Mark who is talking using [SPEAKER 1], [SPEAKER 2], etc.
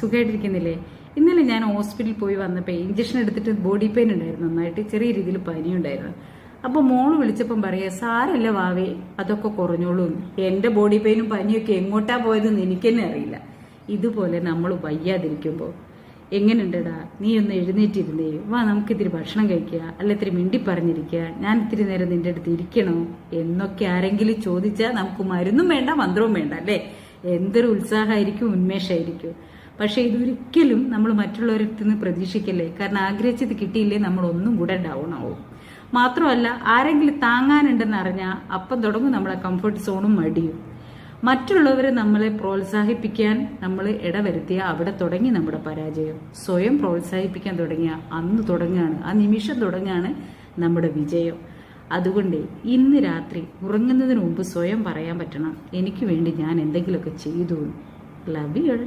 [SPEAKER 1] സുഖമായിട്ടിരിക്കുന്നില്ലേ? ഇന്നലെ ഞാൻ ഹോസ്പിറ്റലിൽ പോയി വന്നപ്പോൾ ഇഞ്ചക്ഷൻ എടുത്തിട്ട് ബോഡി പെയിൻ ഉണ്ടായിരുന്നു, നന്നായിട്ട് ചെറിയ രീതിയിൽ പനി ഉണ്ടായിരുന്നു. അപ്പോൾ മോള് വിളിച്ചപ്പം പറയാ, സാരല്ല വാവേ, അതൊക്കെ കുറഞ്ഞോളൂ. എന്റെ ബോഡി പെയിനും പനിയൊക്കെ എങ്ങോട്ടാ പോയതെന്ന് എനിക്ക് തന്നെ അറിയില്ല. ഇതുപോലെ നമ്മൾ വയ്യാതിരിക്കുമ്പോൾ എങ്ങനെയുണ്ടടാ, നീ ഒന്ന് എഴുന്നേറ്റിരുന്നേ, വാ നമുക്കിത്തിരി ഭക്ഷണം കഴിക്കുക, അല്ല ഇത്തിരി മിണ്ടി പറഞ്ഞിരിക്കുക, ഞാൻ ഇത്തിരി നേരം നിന്റെ അടുത്ത് ഇരിക്കണോ എന്നൊക്കെ ആരെങ്കിലും ചോദിച്ചാൽ നമുക്ക് മരുന്നും വേണ്ട മന്ത്രവും വേണ്ട അല്ലേ? എന്തൊരു ഉത്സാഹമായിരിക്കും, ഉന്മേഷമായിരിക്കും. പക്ഷെ ഇതൊരിക്കലും നമ്മൾ മറ്റുള്ളവരിൽ നിന്ന് പ്രതീക്ഷിക്കല്ലേ. കാരണം ആഗ്രഹിച്ചത് കിട്ടിയില്ലേ നമ്മൾ ഒന്നും കൂടെ ഡൗൺ ആവും. മാത്രമല്ല, ആരെങ്കിലും താങ്ങാനുണ്ടെന്ന് അറിഞ്ഞാൽ അപ്പം തുടങ്ങും നമ്മളെ കംഫർട്ട് സോണും മടിയും. മറ്റുള്ളവരെ നമ്മളെ പ്രോത്സാഹിപ്പിക്കാൻ നമ്മൾ ഇടവരുത്തിയ അവിടെ തുടങ്ങി നമ്മുടെ പരാജയം. സ്വയം പ്രോത്സാഹിപ്പിക്കാൻ തുടങ്ങിയ അന്ന് തുടങ്ങുകയാണ്, ആ നിമിഷം തുടങ്ങുകയാണ് നമ്മുടെ വിജയം. അതുകൊണ്ട് ഇന്ന് രാത്രി ഉറങ്ങുന്നതിന് മുമ്പ് സ്വയം പറയാൻ പറ്റണം, എനിക്ക് വേണ്ടി ഞാൻ എന്തെങ്കിലുമൊക്കെ ചെയ്തു. Love you.